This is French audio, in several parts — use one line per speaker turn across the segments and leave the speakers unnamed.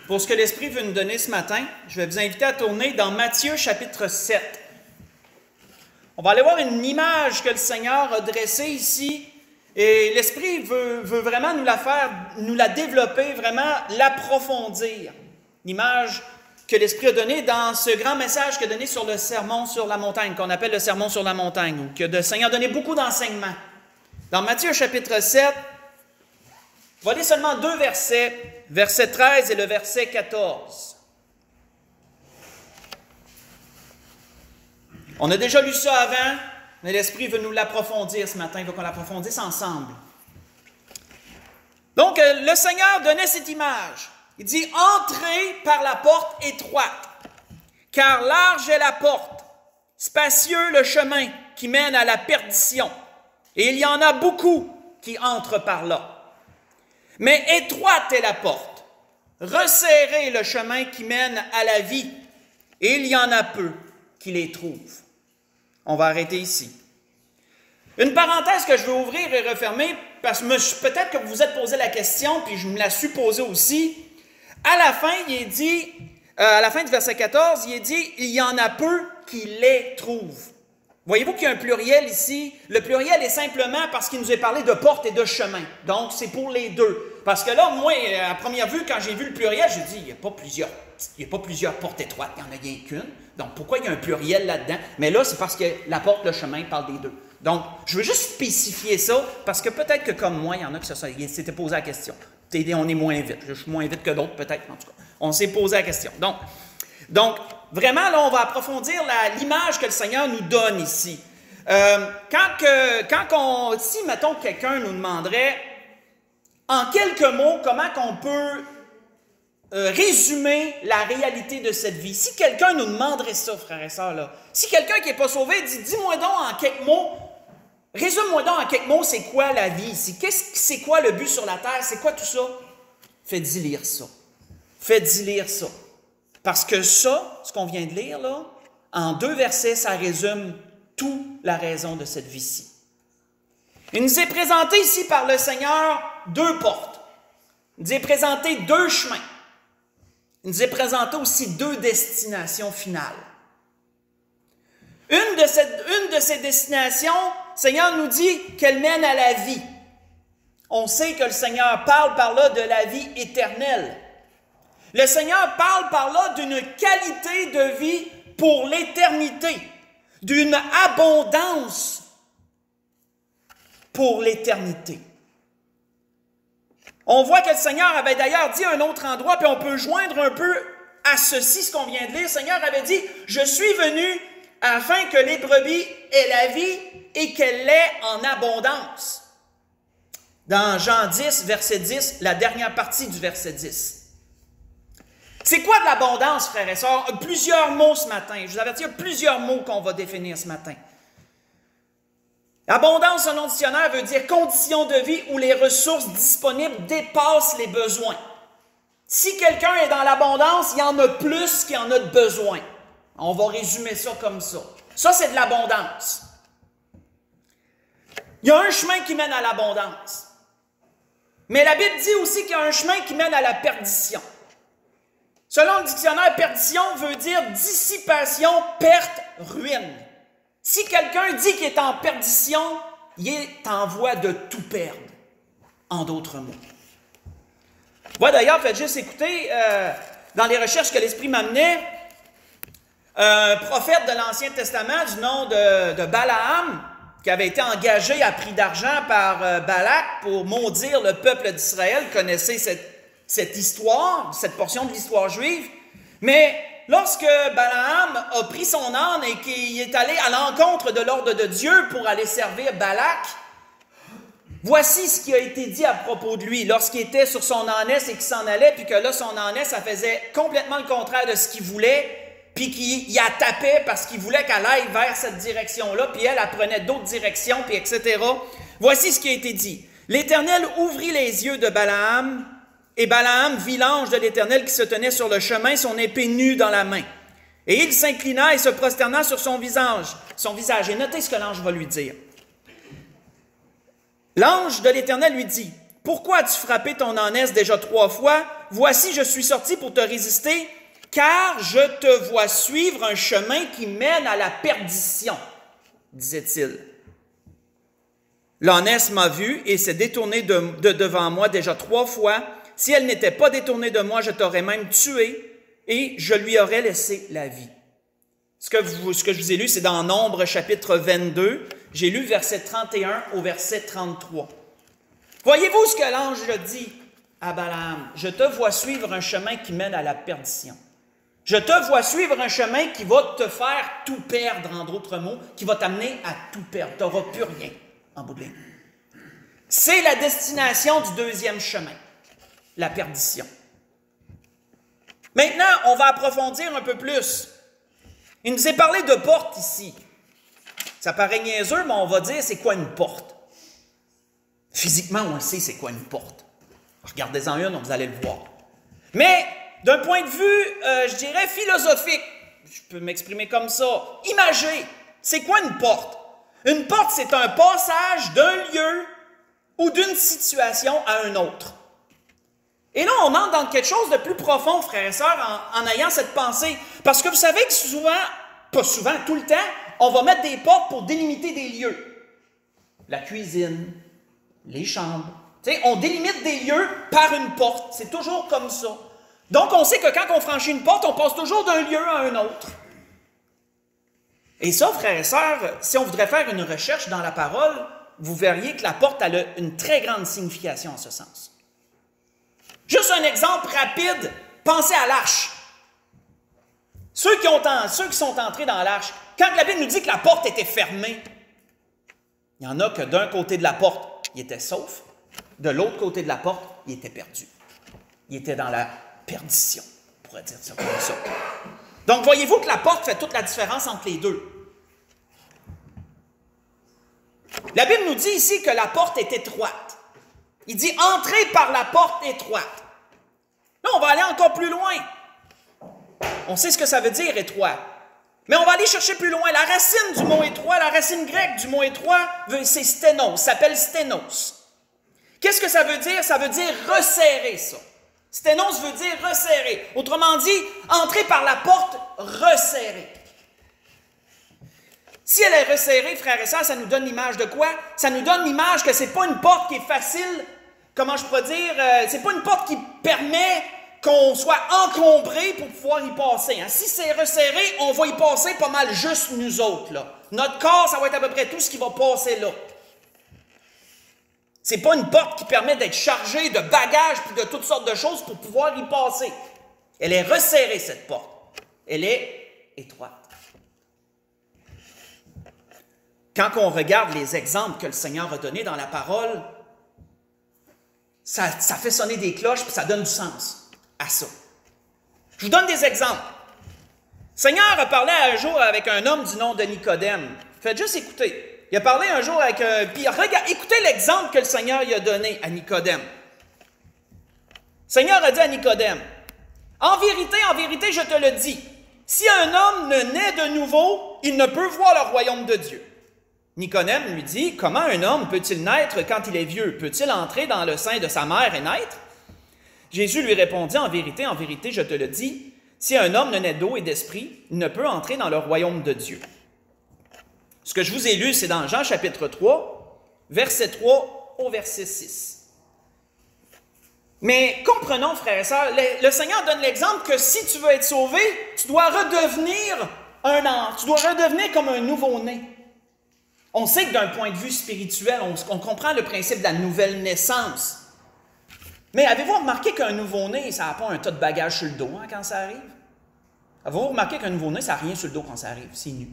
Pour ce que l'Esprit veut nous donner ce matin, je vais vous inviter à tourner dans Matthieu chapitre 7. On va aller voir une image que le Seigneur a dressée ici, et l'Esprit veut vraiment nous la développer, vraiment l'approfondir. L'image que l'Esprit a donnée dans ce grand message qu'il a donné sur le sermon sur la montagne, qu'on appelle le sermon sur la montagne, où que le Seigneur a donné beaucoup d'enseignements. Dans Matthieu chapitre 7, on va lire seulement 2 versets, verset 13 et le verset 14. On a déjà lu ça avant, mais l'Esprit veut nous l'approfondir ce matin, il veut qu'on l'approfondisse ensemble. Donc, le Seigneur donnait cette image. Il dit, « Entrez par la porte étroite, car large est la porte, spacieux le chemin qui mène à la perdition, et il y en a beaucoup qui entrent par là. Mais étroite est la porte, resserré le chemin qui mène à la vie, et il y en a peu qui les trouvent. » On va arrêter ici. Une parenthèse que je veux ouvrir et refermer, parce que peut-être que vous vous êtes posé la question, puis je me la suis posée aussi. À la fin, il est dit, à la fin du verset 14, il est dit, il y en a peu qui les trouvent. Voyez-vous qu'il y a un pluriel ici? Le pluriel est simplement parce qu'il nous est parlé de porte et de chemin. Donc, c'est pour les deux. Parce que là, moi, à première vue, quand j'ai vu le pluriel, j'ai dit, il n'y a pas plusieurs portes étroites, il n'y en a rien qu'une. Donc, pourquoi il y a un pluriel là-dedans? Mais là, c'est parce que la porte, le chemin parle des deux. Donc, je veux juste spécifier ça, parce que peut-être que comme moi, il y en a qui s'étaient posé la question. On est moins vite. Je suis moins vite que d'autres, peut-être, en tout cas. On s'est posé la question. Donc, vraiment, là, on va approfondir l'image que le Seigneur nous donne ici. Si, mettons, quelqu'un nous demanderait, en quelques mots, comment qu'on peut résumer la réalité de cette vie. Si quelqu'un nous demanderait ça, frères et sœurs, là, si quelqu'un qui n'est pas sauvé dit, dis-moi donc en quelques mots, résume-moi donc en quelques mots, c'est quoi la vie ici? C'est quoi le but sur la terre? C'est quoi tout ça? Faites-y lire ça. Faites-y lire ça. Parce que ça, ce qu'on vient de lire, là, en 2 versets, ça résume toute la raison de cette vie-ci. Il nous est présenté ici par le Seigneur 2 portes. Il nous est présenté 2 chemins. Il nous est présenté aussi 2 destinations finales. Une de ces destinations, le Seigneur nous dit qu'elle mène à la vie. On sait que le Seigneur parle par là de la vie éternelle. Le Seigneur parle par là d'une qualité de vie pour l'éternité, d'une abondance pour l'éternité. On voit que le Seigneur avait d'ailleurs dit à un autre endroit, puis on peut joindre un peu à ceci, ce qu'on vient de lire. Le Seigneur avait dit, « Je suis venu afin que les brebis aient la vie et qu'elle l'ait en abondance. » Dans Jean 10, verset 10, la dernière partie du verset 10. C'est quoi de l'abondance, frères et sœurs? Plusieurs mots ce matin. Je vous avertis, il y a plusieurs mots qu'on va définir ce matin. Abondance, selon le dictionnaire, veut dire condition de vie où les ressources disponibles dépassent les besoins. Si quelqu'un est dans l'abondance, il y en a plus qu'il y en a de besoin. On va résumer ça comme ça. Ça, c'est de l'abondance. Il y a un chemin qui mène à l'abondance. Mais la Bible dit aussi qu'il y a un chemin qui mène à la perdition. Selon le dictionnaire, perdition veut dire dissipation, perte, ruine. Si quelqu'un dit qu'il est en perdition, il est en voie de tout perdre, en d'autres mots. Moi, d'ailleurs, faites juste écouter, dans les recherches que l'Esprit m'amenait, un prophète de l'Ancien Testament du nom de Balaam, qui avait été engagé à prix d'argent par Balak pour maudire le peuple d'Israël. Vous connaissez cette histoire, cette portion de l'histoire juive. Mais lorsque Balaam a pris son âne et qu'il est allé à l'encontre de l'ordre de Dieu pour aller servir Balak, voici ce qui a été dit à propos de lui lorsqu'il était sur son ânesse et qu'il s'en allait, puis que là, son ânesse, ça faisait complètement le contraire de ce qu'il voulait, puis qu'il y a tapé parce qu'il voulait qu'elle aille vers cette direction-là, puis elle prenait d'autres directions, puis etc. Voici ce qui a été dit. L'Éternel ouvrit les yeux de Balaam, et Balaam vit l'ange de l'Éternel qui se tenait sur le chemin, son épée nue dans la main. Et il s'inclina et se prosterna sur son visage. Et notez ce que l'ange va lui dire. L'ange de l'Éternel lui dit, « Pourquoi as-tu frappé ton ânesse déjà 3 fois? voici, je suis sorti pour te résister, car je te vois suivre un chemin qui mène à la perdition, disait-il. L'ânesse m'a vu et s'est détournée de devant moi déjà 3 fois. Si elle n'était pas détournée de moi, je t'aurais même tué et je lui aurais laissé la vie. Ce que je vous ai lu, c'est dans Nombre chapitre 22. J'ai lu verset 31 au verset 33. Voyez-vous ce que l'ange dit à Balaam? Je te vois suivre un chemin qui mène à la perdition. Je te vois suivre un chemin qui va te faire tout perdre, en d'autres mots, qui va t'amener à tout perdre. Tu n'auras plus rien en bout de ligne. C'est la destination du deuxième chemin, la perdition. Maintenant, on va approfondir un peu plus. Il nous est parlé de porte ici. Ça paraît niaiseux, mais on va dire c'est quoi une porte. Physiquement, on le sait c'est quoi une porte. Regardez-en une, vous allez le voir. Mais d'un point de vue, je dirais, philosophique, je peux m'exprimer comme ça, imagé, c'est quoi une porte? Une porte, c'est un passage d'un lieu ou d'une situation à un autre. Et là, on entre dans quelque chose de plus profond, frères et sœurs, en ayant cette pensée. Parce que vous savez que souvent, pas souvent, tout le temps, on va mettre des portes pour délimiter des lieux. La cuisine, les chambres. Tu sais, on délimite des lieux par une porte. C'est toujours comme ça. Donc, on sait que quand on franchit une porte, on passe toujours d'un lieu à un autre. Et ça, frères et sœurs, si on voudrait faire une recherche dans la parole, vous verriez que la porte a une très grande signification en ce sens. Juste un exemple rapide, pensez à l'arche. Ceux qui sont entrés dans l'arche, quand la Bible nous dit que la porte était fermée, il y en a que d'un côté de la porte, il était sauf, de l'autre côté de la porte, il était perdu. Il était dans la perdition, on pourrait dire ça comme ça. Donc, voyez-vous que la porte fait toute la différence entre les deux. La Bible nous dit ici que la porte est étroite. Il dit « entrez par la porte étroite ». Là, on va aller encore plus loin. On sait ce que ça veut dire « étroit ». Mais on va aller chercher plus loin. La racine du mot « étroit », la racine grecque du mot « étroit », c'est « sténos », ça s'appelle « sténos ». Qu'est-ce que ça veut dire? Ça veut dire « resserrer », ça. Sténos veut dire « resserrer ». Autrement dit, entrer par la porte resserrée. Si elle est resserrée, frères et sœurs, ça nous donne l'image de quoi? Ça nous donne l'image que ce n'est pas une porte qui est facile, comment je pourrais dire, c'est pas une porte qui permet qu'on soit encombré pour pouvoir y passer. Hein. Si c'est resserré, on va y passer pas mal juste nous autres. Là. Notre corps, ça va être à peu près tout ce qui va passer là. C'est pas une porte qui permet d'être chargée de bagages et de toutes sortes de choses pour pouvoir y passer. Elle est resserrée, cette porte. Elle est étroite. Quand on regarde les exemples que le Seigneur a donnés dans la parole, ça fait sonner des cloches et ça donne du sens à ça. Je vous donne des exemples. Le Seigneur a parlé un jour avec un homme du nom de Nicodème. Faites juste écouter. Il a parlé un jour avec un... Puis écoutez l'exemple que le Seigneur lui a donné à Nicodème. Le Seigneur a dit à Nicodème, « en vérité, je te le dis, si un homme ne naît de nouveau, il ne peut voir le royaume de Dieu. » Nicodème lui dit, « Comment un homme peut-il naître quand il est vieux? Peut-il entrer dans le sein de sa mère et naître? » Jésus lui répondit, en vérité, je te le dis, si un homme ne naît d'eau et d'esprit, il ne peut entrer dans le royaume de Dieu. » Ce que je vous ai lu, c'est dans Jean chapitre 3, verset 3 au verset 6. Mais comprenons, frères et sœurs, le Seigneur donne l'exemple que si tu veux être sauvé, tu dois redevenir tu dois redevenir comme un nouveau-né. On sait que d'un point de vue spirituel, on comprend le principe de la nouvelle naissance. Mais avez-vous remarqué qu'un nouveau-né, ça n'a pas un tas de bagages sur le dos hein, quand ça arrive? Avez-vous remarqué qu'un nouveau-né, ça n'a rien sur le dos quand ça arrive? C'est nu.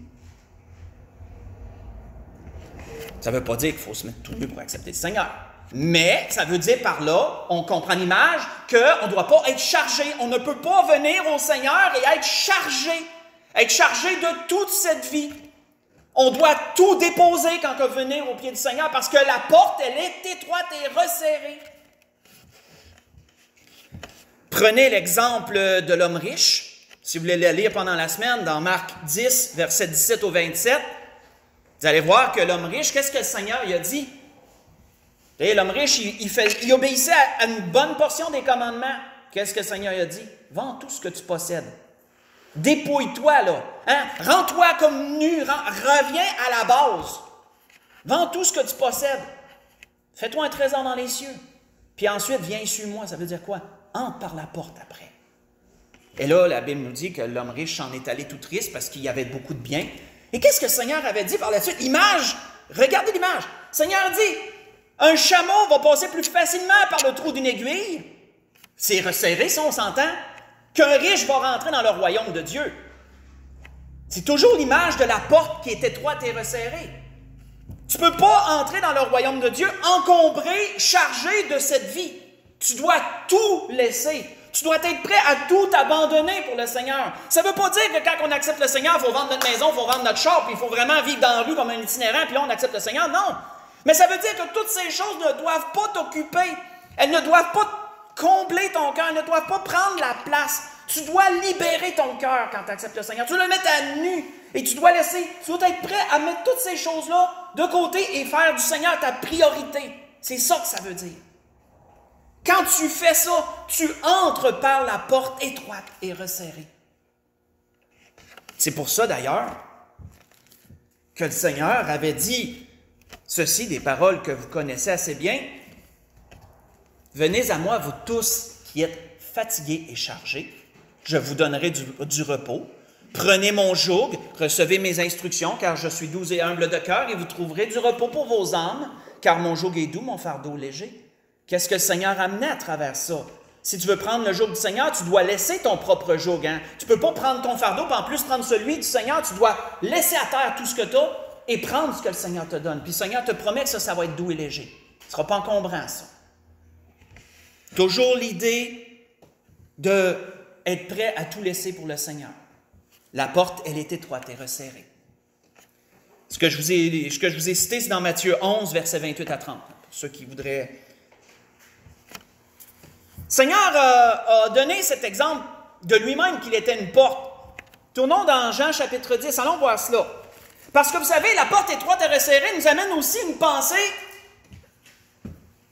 Ça ne veut pas dire qu'il faut se mettre tout nu pour accepter le Seigneur. Mais ça veut dire par là, on comprend l'image qu'on ne doit pas être chargé. On ne peut pas venir au Seigneur et être chargé de toute cette vie. On doit tout déposer quand on va venir au pied du Seigneur parce que la porte, elle est étroite et resserrée. Prenez l'exemple de l'homme riche. Si vous voulez le lire pendant la semaine, dans Marc 10, versets 17 au 27, vous allez voir que l'homme riche, qu'est-ce que le Seigneur il a dit? L'homme riche, il obéissait à une bonne portion des commandements qu'est-ce que le Seigneur a dit? Vends tout ce que tu possèdes. Dépouille-toi, là. Hein? Rends-toi comme nu. Reviens à la base. Vends tout ce que tu possèdes. Fais-toi un trésor dans les cieux. Puis ensuite, viens suis-moi. Ça veut dire quoi? Entre par la porte après. Et là, la Bible nous dit que l'homme riche s'en est allé tout triste parce qu'il y avait beaucoup de biens. Et qu'est-ce que le Seigneur avait dit par la suite? L'image, regardez l'image. Le Seigneur dit, un chameau va passer plus facilement par le trou d'une aiguille. C'est resserré, ça, on s'entend. Qu'un riche va rentrer dans le royaume de Dieu. C'est toujours l'image de la porte qui est étroite et resserrée. Tu ne peux pas entrer dans le royaume de Dieu encombré, chargé de cette vie. Tu dois tout laisser. Tu dois être prêt à tout abandonner pour le Seigneur. Ça ne veut pas dire que quand on accepte le Seigneur, il faut vendre notre maison, il faut vendre notre char, puis il faut vraiment vivre dans la rue comme un itinérant, puis là on accepte le Seigneur. Non. Mais ça veut dire que toutes ces choses ne doivent pas t'occuper. Elles ne doivent pas combler ton cœur, elles ne doivent pas prendre la place. Tu dois libérer ton cœur quand tu acceptes le Seigneur. Tu dois le mettre à nu et tu dois être prêt à mettre toutes ces choses-là de côté et faire du Seigneur ta priorité. C'est ça que ça veut dire. Quand tu fais ça, tu entres par la porte étroite et resserrée. C'est pour ça d'ailleurs que le Seigneur avait dit ceci, des paroles que vous connaissez assez bien. Venez à moi, vous tous qui êtes fatigués et chargés, je vous donnerai du repos. Prenez mon joug, recevez mes instructions, car je suis doux et humble de cœur, et vous trouverez du repos pour vos âmes, car mon joug est doux, mon fardeau léger. Qu'est-ce que le Seigneur amenait à travers ça? Si tu veux prendre le joug du Seigneur, tu dois laisser ton propre joug. Hein? Tu ne peux pas prendre ton fardeau, puis en plus prendre celui du Seigneur. Tu dois laisser à terre tout ce que tu as et prendre ce que le Seigneur te donne. Puis le Seigneur te promet que ça va être doux et léger. Ce ne sera pas encombrant, ça. Toujours l'idée d'être prêt à tout laisser pour le Seigneur. La porte, elle est étroite et resserrée. Ce que je vous ai cité, c'est dans Matthieu 11, versets 28 à 30. Pour ceux qui voudraient... Le Seigneur a donné cet exemple de lui-même qu'il était une porte. Tournons dans Jean chapitre 10, allons voir cela. Parce que vous savez, la porte étroite et resserrée nous amène aussi une pensée,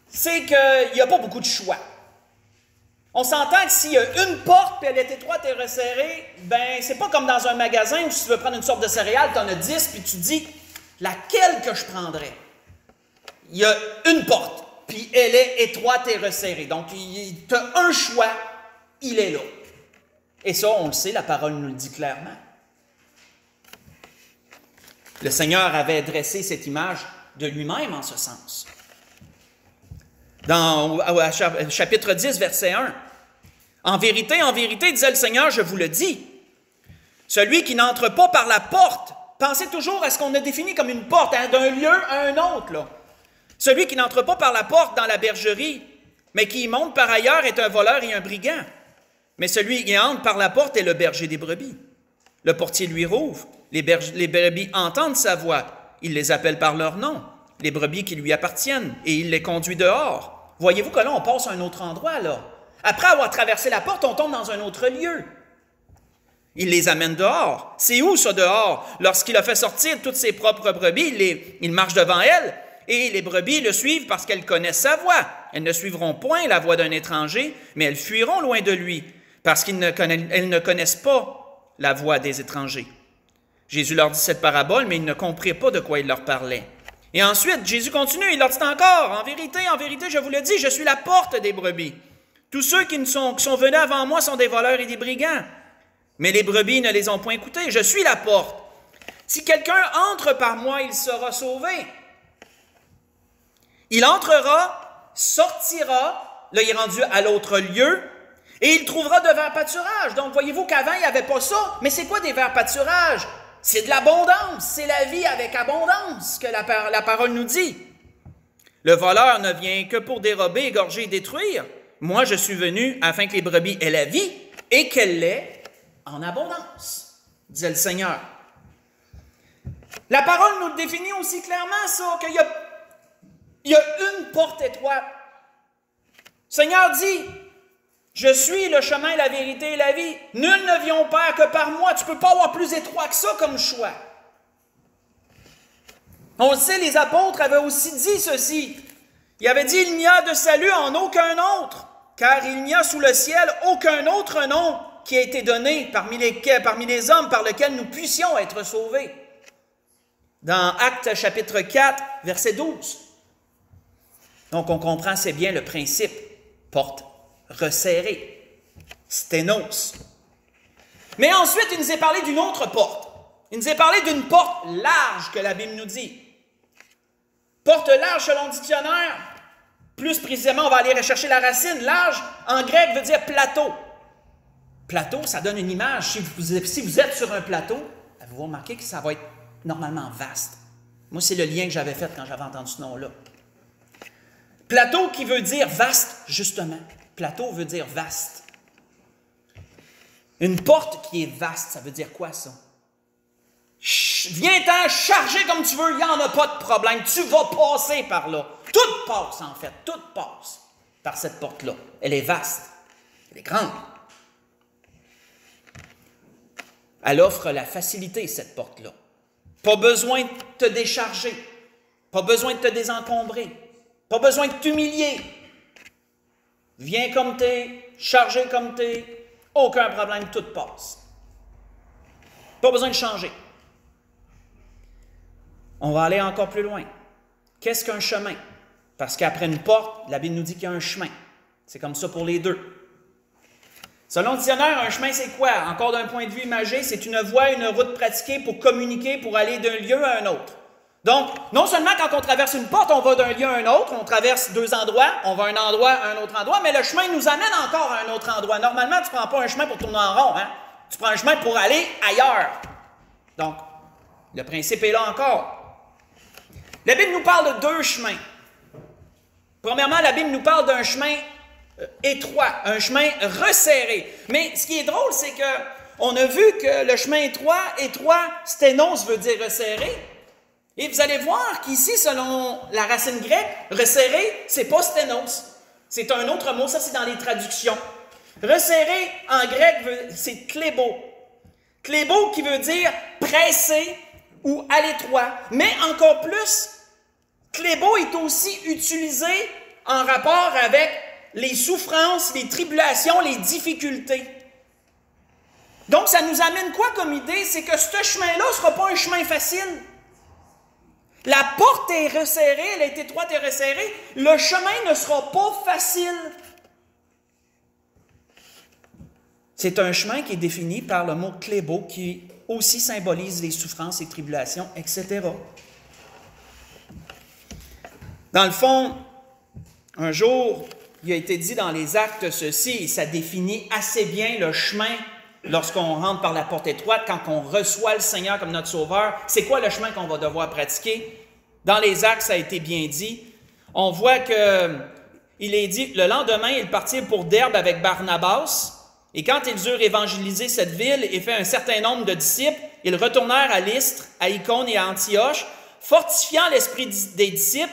c'est qu'il n'y a pas beaucoup de choix. On s'entend que s'il y a une porte et elle est étroite et resserrée, ben c'est pas comme dans un magasin où si tu veux prendre une sorte de céréales, tu en as 10 puis tu te dis laquelle que je prendrais. Il y a une porte. Puis elle est étroite et resserrée. Donc, tu as un choix, il est là. Et ça, on le sait, la parole nous le dit clairement. Le Seigneur avait dressé cette image de lui-même en ce sens. Dans chapitre 10, verset 1, « En vérité, disait le Seigneur, je vous le dis, celui qui n'entre pas par la porte, pensez toujours à ce qu'on a défini comme une porte, hein, d'un lieu à un autre, là. Celui qui n'entre pas par la porte dans la bergerie, mais qui y monte par ailleurs est un voleur et un brigand. Mais celui qui entre par la porte est le berger des brebis. Le portier lui rouvre. Les brebis entendent sa voix. Il les appelle par leur nom, les brebis qui lui appartiennent, et il les conduit dehors. Voyez-vous que là, on passe à un autre endroit, là. Après avoir traversé la porte, on tombe dans un autre lieu. Il les amène dehors. C'est où, ça, dehors? Lorsqu'il a fait sortir toutes ses propres brebis, il marche devant elles, et les brebis le suivent parce qu'elles connaissent sa voix. Elles ne suivront point la voix d'un étranger, mais elles fuiront loin de lui, parce qu'elles ne connaissent pas la voix des étrangers. Jésus leur dit cette parabole, mais ils ne comprirent pas de quoi il leur parlait. Et ensuite, Jésus continue, il leur dit encore, en vérité, je vous le dis, je suis la porte des brebis. Tous ceux qui sont venus avant moi sont des voleurs et des brigands. Mais les brebis ne les ont point écoutés. Je suis la porte. Si quelqu'un entre par moi, il sera sauvé. Il entrera, sortira, là il est rendu à l'autre lieu, et il trouvera de verts pâturages. Donc voyez-vous qu'avant il n'y avait pas ça, mais c'est quoi des verts pâturages? C'est de l'abondance, c'est la vie avec abondance que la parole nous dit. Le voleur ne vient que pour dérober, égorger et détruire. Moi je suis venu afin que les brebis aient la vie et qu'elle l'ait en abondance, disait le Seigneur. La parole nous définit aussi clairement ça, qu'il y a une porte étroite. Le Seigneur dit, je suis le chemin, la vérité et la vie. Nul ne vient au Père que par moi. Tu ne peux pas avoir plus étroit que ça comme choix. On le sait, les apôtres avaient aussi dit ceci. Ils avaient dit, il n'y a de salut en aucun autre. car il n'y a sous le ciel aucun autre nom qui a été donné parmi les hommes par lequel nous puissions être sauvés. Dans Actes chapitre 4, verset 12. Donc, on comprend assez bien le principe. Porte resserrée. Sténos. Mais ensuite, il nous est parlé d'une autre porte. Il nous est parlé d'une porte large que la Bible nous dit. Porte large selon le dictionnaire. Plus précisément, on va aller rechercher la racine. Large, en grec, veut dire plateau. Plateau, ça donne une image. Si vous êtes sur un plateau, avez-vous remarqué que ça va être normalement vaste? Moi, c'est le lien que j'avais fait quand j'avais entendu ce nom-là. Plateau qui veut dire vaste, justement. Plateau veut dire vaste. Une porte qui est vaste, ça veut dire quoi, ça? Viens-t'en charger comme tu veux, il n'y en a pas de problème. Tu vas passer par là. Tout passe, en fait. Tout passe par cette porte-là. Elle est vaste. Elle est grande. Elle offre la facilité, cette porte-là. Pas besoin de te décharger. Pas besoin de te désencombrer. Pas besoin de t'humilier. Viens comme t'es, chargé comme t'es. Aucun problème, tout passe. Pas besoin de changer. On va aller encore plus loin. Qu'est-ce qu'un chemin? Parce qu'après une porte, la Bible nous dit qu'il y a un chemin. C'est comme ça pour les deux. Selon le dictionnaire, un chemin, c'est quoi? Encore d'un point de vue imagé, c'est une voie, une route pratiquée pour communiquer, pour aller d'un lieu à un autre. Donc, non seulement quand on traverse une porte, on va d'un lieu à un autre, on traverse deux endroits, on va d'un endroit à un autre endroit, mais le chemin nous amène encore à un autre endroit. Normalement, tu ne prends pas un chemin pour tourner en rond, hein? Tu prends un chemin pour aller ailleurs. Donc, le principe est là encore. La Bible nous parle de deux chemins. Premièrement, la Bible nous parle d'un chemin étroit, un chemin resserré. Mais ce qui est drôle, c'est qu'on a vu que le chemin étroit, sténos veut dire resserré. Et vous allez voir qu'ici, selon la racine grecque, resserré, c'est pas sténos. C'est un autre mot, ça c'est dans les traductions. Resserré en grec, c'est klébo. Klébo qui veut dire pressé ou à l'étroit. Mais encore plus, klébo est aussi utilisé en rapport avec les souffrances, les tribulations, les difficultés. Donc, ça nous amène quoi comme idée? C'est que ce chemin-là ne sera pas un chemin facile. La porte est resserrée, elle est étroite et resserrée. Le chemin ne sera pas facile. C'est un chemin qui est défini par le mot klébo, qui aussi symbolise les souffrances, les tribulations, etc. Dans le fond, un jour, il a été dit dans les Actes ceci, et ça définit assez bien le chemin lorsqu'on rentre par la porte étroite, quand on reçoit le Seigneur comme notre Sauveur. C'est quoi le chemin qu'on va devoir pratiquer? Dans les Actes, ça a été bien dit. On voit qu'il est dit, le lendemain, ils partirent pour Derbe avec Barnabas, et quand ils eurent évangélisé cette ville et fait un certain nombre de disciples, ils retournèrent à Lystre, à Icône et à Antioche, fortifiant l'esprit des disciples,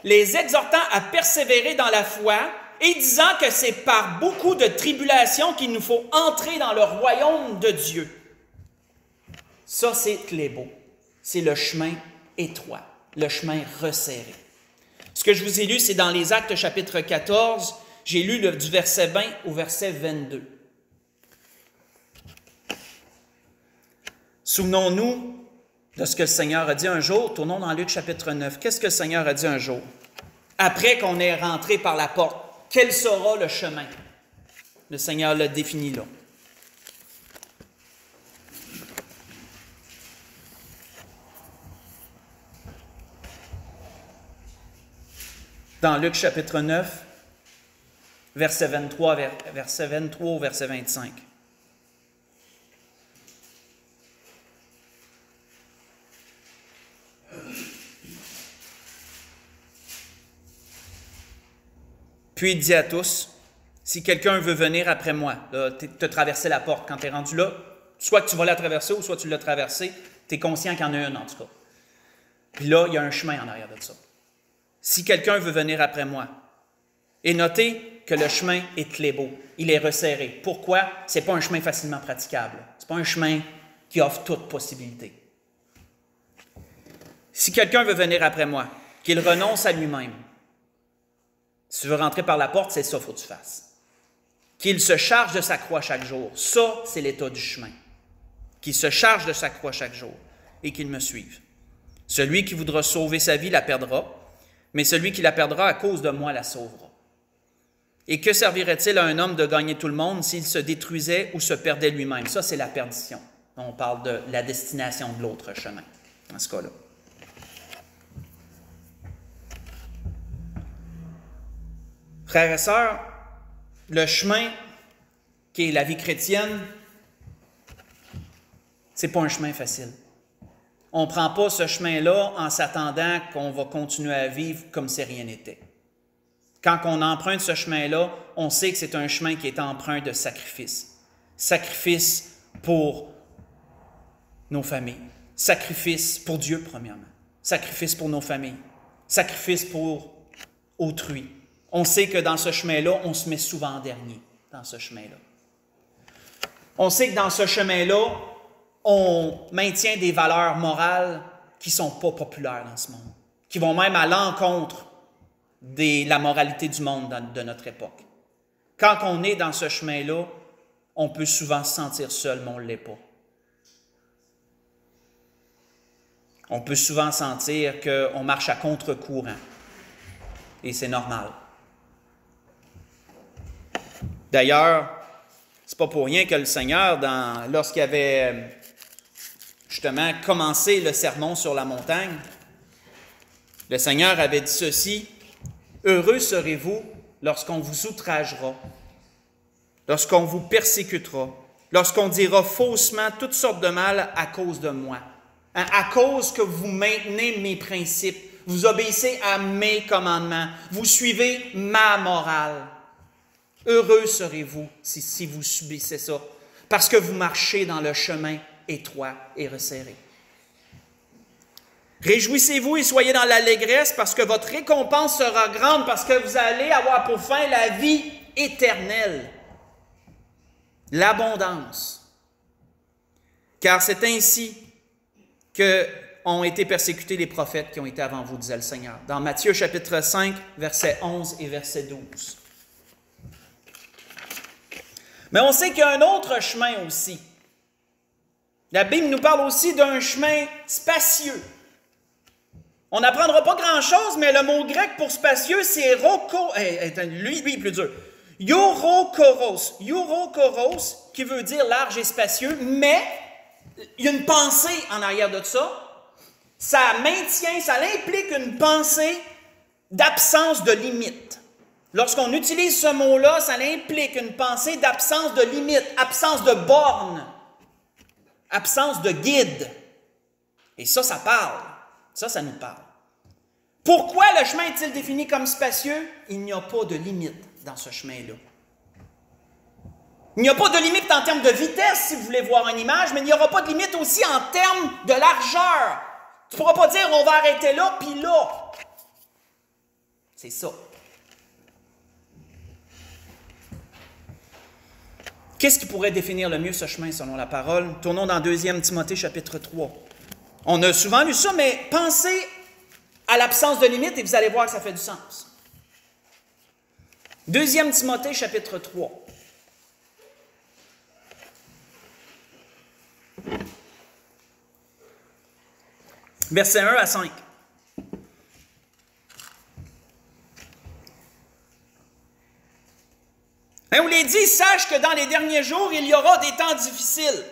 les exhortant à persévérer dans la foi et disant que c'est par beaucoup de tribulations qu'il nous faut entrer dans le royaume de Dieu. Ça, c'est klébo. C'est le chemin étroit, le chemin resserré. Ce que je vous ai lu, c'est dans les Actes chapitre 14. J'ai lu du verset 20 au verset 22. Souvenons-nous de ce que le Seigneur a dit un jour. Tournons dans Luc chapitre 9. Qu'est-ce que le Seigneur a dit un jour? Après qu'on ait rentré par la porte, quel sera le chemin? Le Seigneur l'a défini là. Dans Luc chapitre 9, verset 23 au verset 25. Puis il dit à tous, si quelqu'un veut venir après moi, tu as traversé la porte quand tu es rendu là, soit que tu vas la traverser ou soit tu l'as traversé, tu es conscient qu'il y en a une en tout cas. Puis là, il y a un chemin en arrière de ça. Si quelqu'un veut venir après moi, et notez que le chemin est klébo, il est resserré. Pourquoi? Ce n'est pas un chemin facilement praticable. Ce n'est pas un chemin qui offre toute possibilité. Si quelqu'un veut venir après moi, qu'il renonce à lui-même. Si tu veux rentrer par la porte, c'est ça qu'il faut que tu fasses. qu'il se charge de sa croix chaque jour. Ça, c'est l'état du chemin. Qu'il se charge de sa croix chaque jour et qu'il me suive. Celui qui voudra sauver sa vie la perdra, mais celui qui la perdra à cause de moi la sauvera. Et que servirait-il à un homme de gagner tout le monde s'il se détruisait ou se perdait lui-même? Ça, c'est la perdition. On parle de la destination de l'autre chemin, dans ce cas-là. Frères et sœurs, le chemin qui est la vie chrétienne, c'est pas un chemin facile. On ne prend pas ce chemin-là en s'attendant qu'on va continuer à vivre comme si rien n'était. Quand on emprunte ce chemin-là, on sait que c'est un chemin qui est empreint de sacrifice. Sacrifice pour nos familles. Sacrifice pour Dieu, premièrement. Sacrifice pour nos familles. Sacrifice pour autrui. On sait que dans ce chemin-là, on se met souvent en dernier, dans ce chemin-là. On sait que dans ce chemin-là, on maintient des valeurs morales qui ne sont pas populaires dans ce monde, qui vont même à l'encontre de la moralité du monde de notre époque. Quand on est dans ce chemin-là, on peut souvent se sentir seul, mais on ne l'est pas. On peut souvent sentir qu'on marche à contre-courant, et c'est normal. D'ailleurs, c'est pas pour rien que le Seigneur, lorsqu'il avait justement commencé le sermon sur la montagne, le Seigneur avait dit ceci: « Heureux serez-vous lorsqu'on vous outragera, lorsqu'on vous persécutera, lorsqu'on dira faussement toutes sortes de mal à cause de moi. » À cause que vous maintenez mes principes, vous obéissez à mes commandements, vous suivez ma morale. Heureux serez-vous si vous subissez ça, parce que vous marchez dans le chemin étroit et resserré. Réjouissez-vous et soyez dans l'allégresse, parce que votre récompense sera grande, parce que vous allez avoir pour fin la vie éternelle, l'abondance. Car c'est ainsi qu'ont été persécutés les prophètes qui ont été avant vous, disait le Seigneur. Dans Matthieu chapitre 5, versets 11 et verset 12. Mais on sait qu'il y a un autre chemin aussi. La Bible nous parle aussi d'un chemin spacieux. On n'apprendra pas grand-chose, mais le mot grec pour spacieux, c'est lui est plus dur. Eurokoros. Eurokoros, qui veut dire large et spacieux, mais il y a une pensée en arrière de ça. Ça implique une pensée d'absence de limite. Lorsqu'on utilise ce mot-là, ça implique une pensée d'absence de limite, absence de borne, absence de guide. Et ça parle. Ça nous parle. Pourquoi le chemin est-il défini comme spacieux? Il n'y a pas de limite dans ce chemin-là. Il n'y a pas de limite en termes de vitesse, si vous voulez voir une image, mais il n'y aura pas de limite aussi en termes de largeur. Tu ne pourras pas dire on va arrêter là, puis là. C'est ça. Qu'est-ce qui pourrait définir le mieux ce chemin selon la parole? Tournons dans 2 Timothée chapitre 3. On a souvent lu ça, mais pensez à l'absence de limite et vous allez voir que ça fait du sens. 2 Timothée chapitre 3. Versets 1 à 5. On les dit, sache que dans les derniers jours, il y aura des temps difficiles,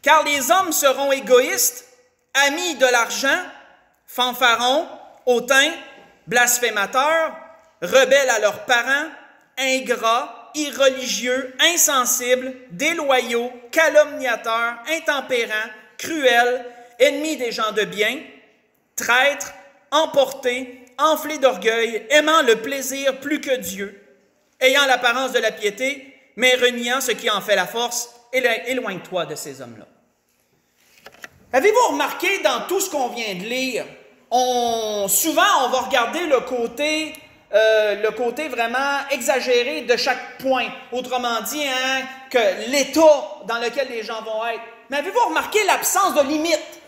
car les hommes seront égoïstes, amis de l'argent, fanfarons, hautains, blasphémateurs, rebelles à leurs parents, ingrats, irreligieux, insensibles, déloyaux, calomniateurs, intempérants, cruels, ennemis des gens de bien, traîtres, emportés, enflés d'orgueil, aimant le plaisir plus que Dieu, ayant l'apparence de la piété, mais reniant ce qui en fait la force, éloigne-toi de ces hommes-là. Avez-vous remarqué dans tout ce qu'on vient de lire, souvent on va regarder le côté vraiment exagéré de chaque point. Autrement dit, que l'état dans lequel les gens vont être. Mais avez-vous remarqué l'absence de limite?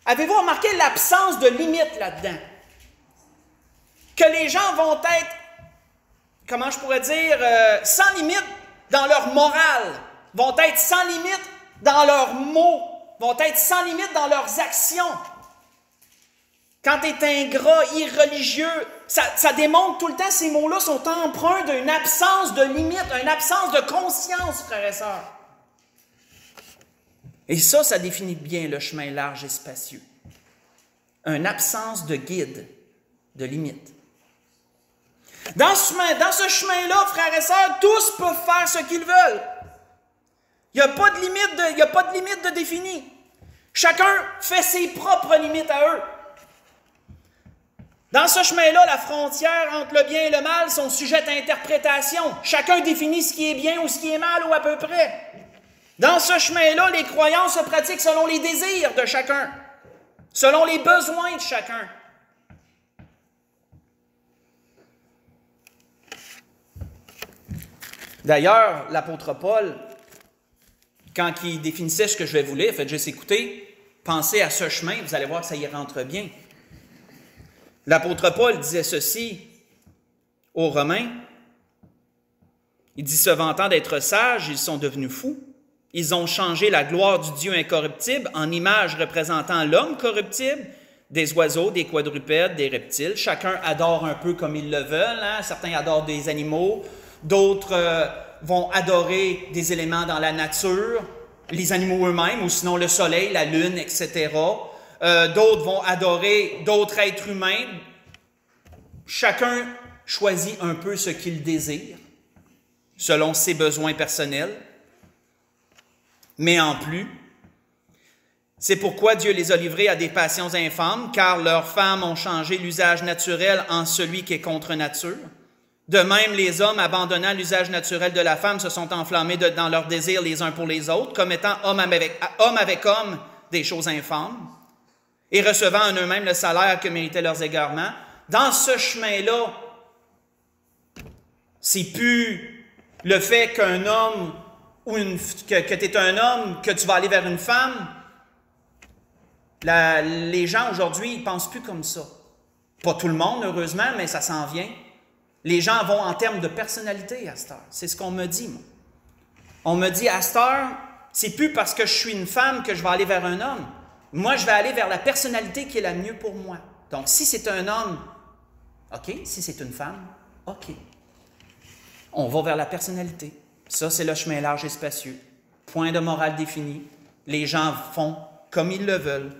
Avez-vous remarqué l'absence de limite là-dedans? Que les gens vont être comment je pourrais dire, sans limite dans leur morale, vont être sans limite dans leurs mots, vont être sans limite dans leurs actions. Quand tu es ingrat, irreligieux, ça démontre tout le temps, ces mots-là sont empreints d'une absence de limite, une absence de conscience, frères et sœurs. Et ça définit bien le chemin large et spacieux. Une absence de guide, de limite. Dans ce chemin-là, frères et sœurs, tous peuvent faire ce qu'ils veulent. Il n'y a pas de limite de définie. Chacun fait ses propres limites à eux. Dans ce chemin-là, la frontière entre le bien et le mal sont sujettes à interprétation. Chacun définit ce qui est bien ou ce qui est mal ou à peu près. Dans ce chemin-là, les croyances se pratiquent selon les désirs de chacun, selon les besoins de chacun. D'ailleurs, l'apôtre Paul, quand il définissait ce que je vais vous lire, faites juste écouter, pensez à ce chemin, vous allez voir que ça y rentre bien. L'apôtre Paul disait ceci aux Romains. Il dit, se vantant d'être sages, ils sont devenus fous. Ils ont changé la gloire du Dieu incorruptible en image représentant l'homme corruptible, des oiseaux, des quadrupèdes, des reptiles. Chacun adore un peu comme ils le veulent. Hein? Certains adorent des animaux, d'autres vont adorer des éléments dans la nature, les animaux eux-mêmes, ou sinon le soleil, la lune, etc. D'autres vont adorer d'autres êtres humains. Chacun choisit un peu ce qu'il désire, selon ses besoins personnels. Mais en plus, c'est pourquoi Dieu les a livrés à des passions infâmes, car leurs femmes ont changé l'usage naturel en celui qui est contre nature. De même, les hommes, abandonnant l'usage naturel de la femme, se sont enflammés dans leurs désirs les uns pour les autres, commettant homme avec homme des choses infâmes, et recevant en eux-mêmes le salaire que méritaient leurs égarements. Dans ce chemin-là, c'est plus le fait qu'un homme ou que tu es un homme, que tu vas aller vers une femme. Les gens aujourd'hui, ils ne pensent plus comme ça. Pas tout le monde, heureusement, mais ça s'en vient. Les gens vont en termes de personnalité à cette heure. C'est ce qu'on me dit, moi. On me dit, à cette heure, c'est plus parce que je suis une femme que je vais aller vers un homme. Moi, je vais aller vers la personnalité qui est la mieux pour moi. Donc, si c'est un homme, OK. Si c'est une femme, OK. On va vers la personnalité. Ça, c'est le chemin large et spacieux. Point de morale défini. Les gens font comme ils le veulent.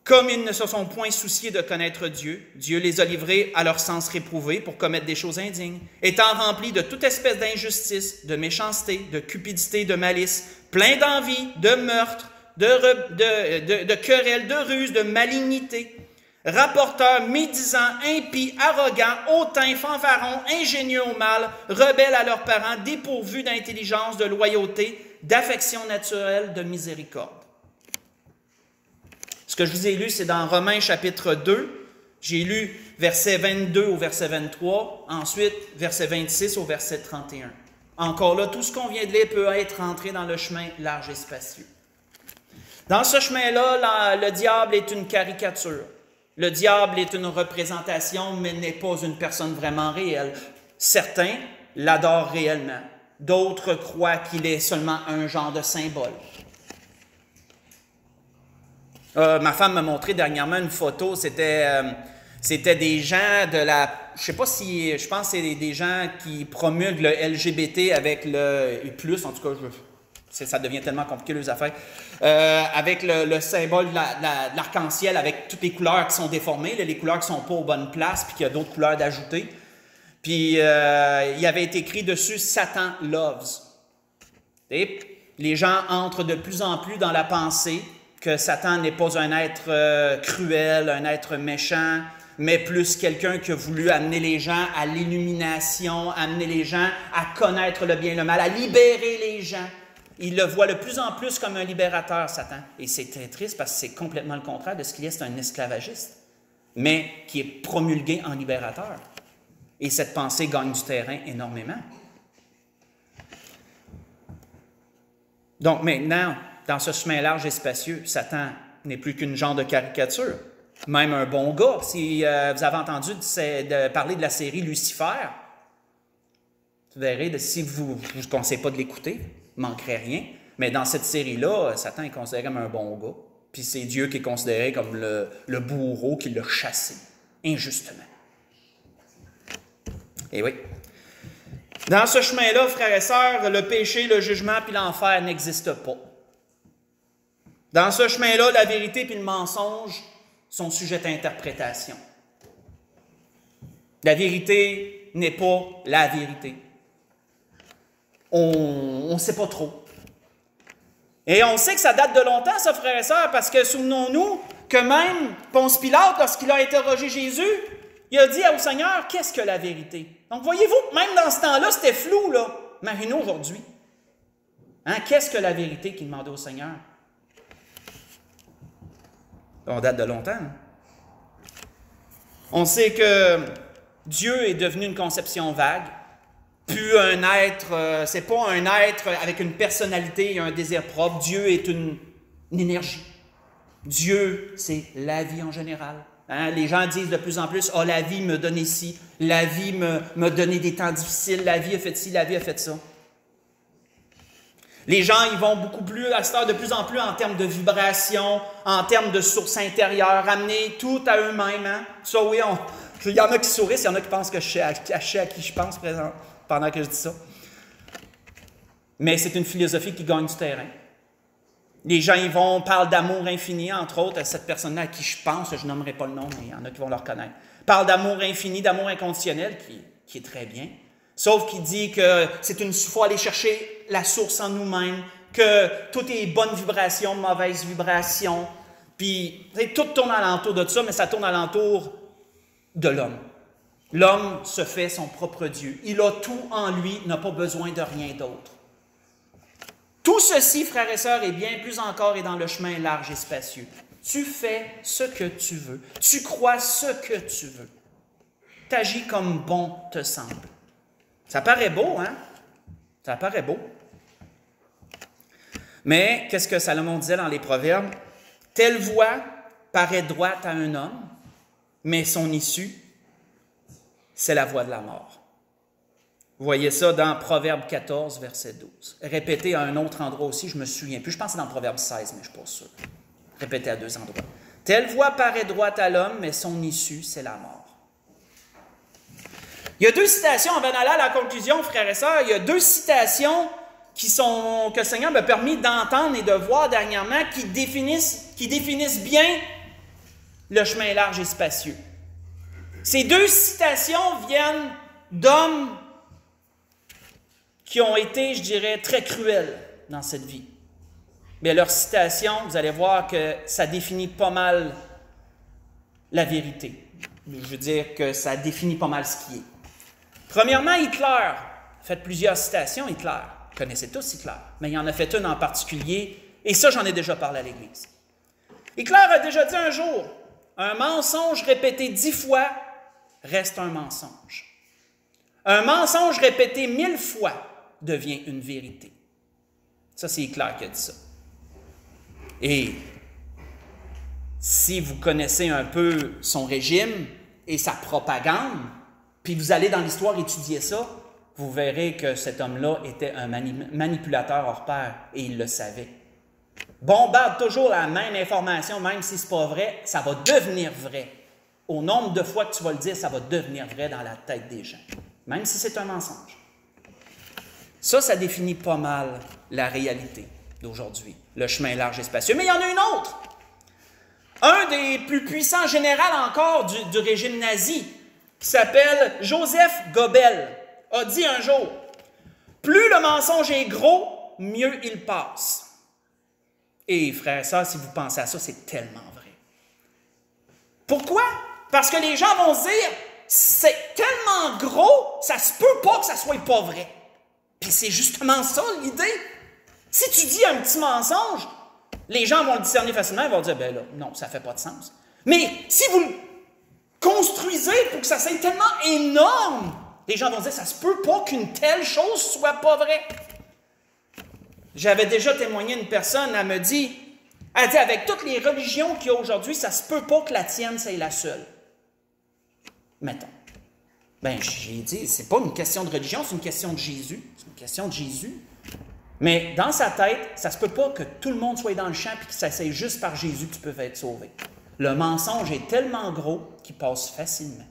Comme ils ne se sont point souciés de connaître Dieu, Dieu les a livrés à leur sens réprouvé pour commettre des choses indignes, étant remplis de toute espèce d'injustice, de méchanceté, de cupidité, de malice, pleins d'envie, de meurtre, de querelles, de ruses, de malignité, rapporteurs, médisants, impies, arrogants, hautains, fanfarons, ingénieux au mal, rebelles à leurs parents, dépourvus d'intelligence, de loyauté, d'affection naturelle, de miséricorde. Ce que je vous ai lu, c'est dans Romains chapitre 2. J'ai lu verset 22 au verset 23, ensuite verset 26 au verset 31. Encore là, tout ce qu'on vient de lire peut être rentré dans le chemin large et spacieux. Dans ce chemin-là, le diable est une caricature. Le diable est une représentation, mais n'est pas une personne vraiment réelle. Certains l'adorent réellement. D'autres croient qu'il est seulement un genre de symbole. Ma femme m'a montré dernièrement une photo, c'était des gens de la... Je pense que c'est des gens qui promulguent le LGBT avec le plus, en tout cas, ça devient tellement compliqué les affaires, avec le symbole de l'arc-en-ciel avec toutes les couleurs qui sont déformées, les couleurs qui ne sont pas aux bonnes places, puis qu'il y a d'autres couleurs d'ajouter. Puis il y avait été écrit dessus « Satan loves ». Et les gens entrent de plus en plus dans la pensée que Satan n'est pas un être cruel, un être méchant, mais plus quelqu'un qui a voulu amener les gens à l'illumination, amener les gens à connaître le bien et le mal, à libérer les gens. Il le voit de plus en plus comme un libérateur, Satan. Et c'est très triste parce que c'est complètement le contraire de ce qu'il est, c'est un esclavagiste, mais qui est promulgué en libérateur. Et cette pensée gagne du terrain énormément. Donc maintenant, dans ce chemin large et spacieux, Satan n'est plus qu'une genre de caricature. Même un bon gars. Si vous avez entendu parler de la série Lucifer, Vous verrez, si vous ne conseillez pas de l'écouter, vous ne manquerez rien. Mais dans cette série-là, Satan est considéré comme un bon gars. Puis c'est Dieu qui est considéré comme le bourreau qui l'a chassé, injustement. Et oui. Dans ce chemin-là, frères et sœurs, le péché, le jugement puis l'enfer n'existent pas. Dans ce chemin-là, la vérité puis le mensonge sont sujets à interprétation. La vérité n'est pas la vérité. On ne sait pas trop. Et on sait que ça date de longtemps, ça, frères et sœurs, parce que souvenons-nous que même Ponce Pilate, lorsqu'il a interrogé Jésus, il a dit au Seigneur, qu'est-ce que la vérité? Donc, voyez-vous, même dans ce temps-là, c'était flou, là. Imaginez aujourd'hui. Hein? Qu'est-ce que la vérité qu'il demandait au Seigneur? On date de longtemps. Hein? On sait que Dieu est devenu une conception vague, plus un être, c'est pas un être avec une personnalité et un désir propre. Dieu est une énergie. Dieu, c'est la vie en général. Hein? Les gens disent de plus en plus, « Ah, la vie me donnait ci, la vie me donnait des temps difficiles, la vie a fait ci, la vie a fait ça. » Les gens, ils vont beaucoup plus, à cette heure, de plus en plus en termes de vibration, en termes de source intérieure, ramener tout à eux-mêmes. Hein? Ça, oui, il y en a qui sourissent, il y en a qui pensent que je sais à qui je pense pendant que je dis ça. Mais c'est une philosophie qui gagne du terrain. Les gens, parlent d'amour infini, entre autres, à cette personne-là à qui je pense, je nommerai pas le nom, mais il y en a qui vont le reconnaître. Parle d'amour infini, d'amour inconditionnel, qui est très bien. Sauf qu'il dit que il faut aller chercher la source en nous-mêmes, que tout est bonne vibration, mauvaise vibration. Puis, tout tourne alentour de ça, mais ça tourne alentour de l'homme. L'homme se fait son propre Dieu. Il a tout en lui, n'a pas besoin de rien d'autre. Tout ceci, frères et sœurs, et bien plus encore est dans le chemin large et spacieux. Tu fais ce que tu veux. Tu crois ce que tu veux. Tu agis comme bon te semble. Ça paraît beau, hein? Ça paraît beau. Mais, qu'est-ce que Salomon disait dans les Proverbes? « Telle voie paraît droite à un homme, mais son issue, c'est la voie de la mort. » Vous voyez ça dans Proverbe 14, verset 12. Répété à un autre endroit aussi, je ne me souviens plus. Je pense que c'est dans Proverbe 16, mais je ne suis pas sûr. Répété à 2 endroits. « Telle voie paraît droite à l'homme, mais son issue, c'est la mort. » Il y a 2 citations, on va aller à la conclusion, frères et sœurs. Il y a 2 citations que le Seigneur m'a permis d'entendre et de voir dernièrement qui définissent bien le chemin large et spacieux. Ces 2 citations viennent d'hommes qui ont été, je dirais, très cruels dans cette vie. Mais leurs citations, vous allez voir que ça définit pas mal la vérité. Je veux dire que ça définit pas mal ce qui est. Premièrement, Hitler. Faites plusieurs citations, Hitler. Vous connaissez tous Hitler. Mais il en a fait une en particulier, et ça, j'en ai déjà parlé à l'Église. Hitler a déjà dit un jour, « Un mensonge répété 10 fois reste un mensonge. Un mensonge répété 1000 fois devient une vérité. » Ça, c'est Hitler qui a dit ça. Et si vous connaissez un peu son régime et sa propagande, puis vous allez dans l'histoire étudier ça, vous verrez que cet homme-là était un manipulateur hors pair, et il le savait. Bombarde toujours la même information, même si ce n'est pas vrai, ça va devenir vrai. Au nombre de fois que tu vas le dire, ça va devenir vrai dans la tête des gens, même si c'est un mensonge. Ça définit pas mal la réalité d'aujourd'hui, le chemin large et spacieux. Mais il y en a une autre. Un des plus puissants généraux encore du régime nazi, qui s'appelle Joseph Goebbels, a dit un jour, « Plus le mensonge est gros, mieux il passe. » Et frères et sœurs, si vous pensez à ça, c'est tellement vrai. Pourquoi? Parce que les gens vont se dire, c'est tellement gros, ça se peut pas que ça soit pas vrai. Puis c'est justement ça l'idée. Si tu dis un petit mensonge, les gens vont le discerner facilement, ils vont dire, ben là, non, ça fait pas de sens. Mais si vous le construisez pour que ça soit tellement énorme, les gens vont dire, ça se peut pas qu'une telle chose soit pas vraie. J'avais déjà témoigné une personne, elle dit, avec toutes les religions qu'il y a aujourd'hui, ça se peut pas que la tienne, c'est la seule. Mettons. Ben, j'ai dit, c'est pas une question de religion, c'est une question de Jésus. C'est une question de Jésus. Mais dans sa tête, ça se peut pas que tout le monde soit dans le champ et que ça c'est juste par Jésus que tu peux être sauvé. Le mensonge est tellement gros qu'il passe facilement.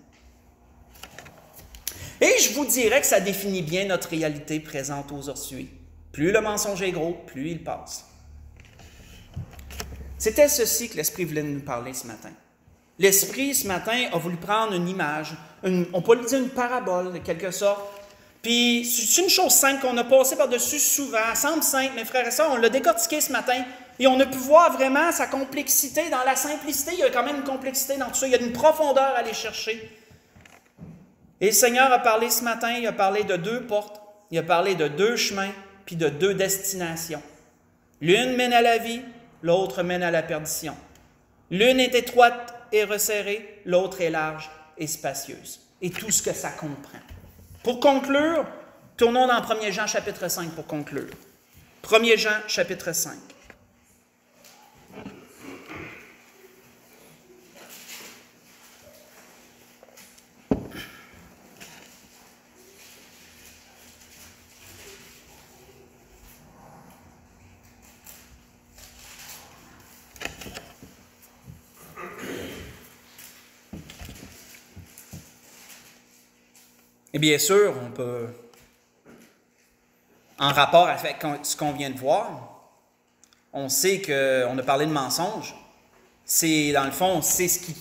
Et je vous dirais que ça définit bien notre réalité présente aux Orsuées. Plus le mensonge est gros, plus il passe. C'était ceci que l'Esprit voulait nous parler ce matin. L'Esprit, ce matin, a voulu prendre une image, on peut le dire une parabole, de quelque sorte. Puis, c'est une chose simple qu'on a passé par-dessus souvent. Elle semble simple, mes frères et sœurs, on l'a décortiqué ce matin. Et on a pu voir vraiment sa complexité. Dans la simplicité, il y a quand même une complexité dans tout ça. Il y a une profondeur à aller chercher. Et le Seigneur a parlé ce matin, il a parlé de 2 portes, il a parlé de 2 chemins, puis de 2 destinations. L'une mène à la vie, l'autre mène à la perdition. L'une est étroite et resserrée, l'autre est large et spacieuse. Et tout ce que ça comprend. Pour conclure, tournons dans 1 Jean chapitre 5 pour conclure. 1 Jean chapitre 5. Et bien sûr, on peut, en rapport avec ce qu'on vient de voir, on sait qu'on a parlé de mensonge. C'est, dans le fond, c'est ce qui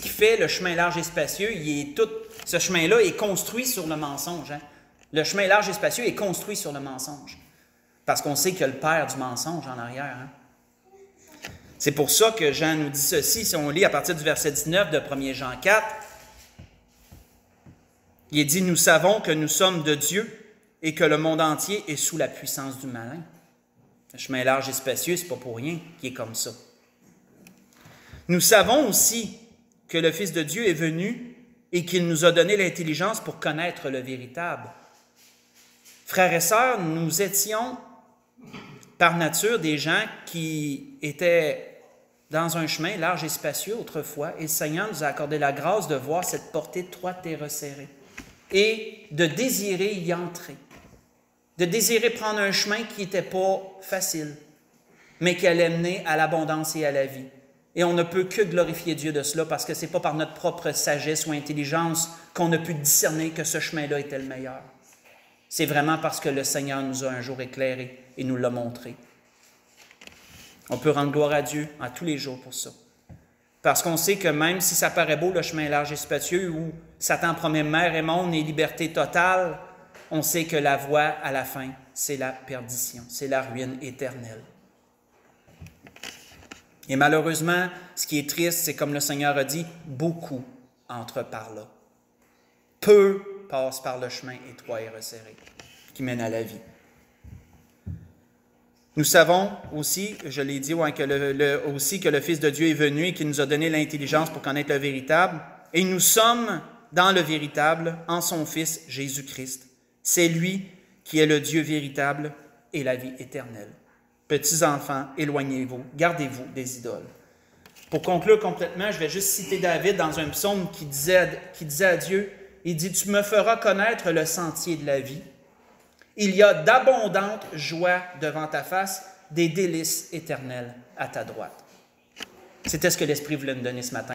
fait le chemin large et spacieux. Ce chemin-là est construit sur le mensonge. Hein? Le chemin large et spacieux est construit sur le mensonge. Parce qu'on sait qu'il y a le père du mensonge en arrière. Hein? C'est pour ça que Jean nous dit ceci, si on lit à partir du verset 19 de 1 Jean 4, il est dit, nous savons que nous sommes de Dieu et que le monde entier est sous la puissance du malin. Le chemin large et spacieux, c'est pas pour rien qu'il est comme ça. Nous savons aussi que le Fils de Dieu est venu et qu'il nous a donné l'intelligence pour connaître le véritable. Frères et sœurs, nous étions par nature des gens qui étaient dans un chemin large et spacieux autrefois, et le Seigneur nous a accordé la grâce de voir cette portée étroite et resserrée, et de désirer y entrer, de désirer prendre un chemin qui n'était pas facile, mais qui allait mener à l'abondance et à la vie. Et on ne peut que glorifier Dieu de cela, parce que ce n'est pas par notre propre sagesse ou intelligence qu'on a pu discerner que ce chemin-là était le meilleur. C'est vraiment parce que le Seigneur nous a un jour éclairés et nous l'a montré. On peut rendre gloire à Dieu à tous les jours pour ça. Parce qu'on sait que même si ça paraît beau, le chemin large et spacieux, où Satan promet mer et monde et liberté totale, on sait que la voie à la fin, c'est la perdition, c'est la ruine éternelle. Et malheureusement, ce qui est triste, c'est comme le Seigneur a dit, beaucoup entrent par là. Peu passent par le chemin étroit et resserré qui mène à la vie. Nous savons aussi, je l'ai dit, aussi que le Fils de Dieu est venu et qu'il nous a donné l'intelligence pour connaître le véritable. Et nous sommes dans le véritable, en son Fils Jésus-Christ. C'est lui qui est le Dieu véritable et la vie éternelle. Petits enfants, éloignez-vous, gardez-vous des idoles. Pour conclure complètement, je vais juste citer David dans un psaume qui disait à Dieu, il dit « Tu me feras connaître le sentier de la vie. Il y a d'abondantes joies devant ta face, des délices éternelles à ta droite. » C'était ce que l'Esprit voulait nous donner ce matin.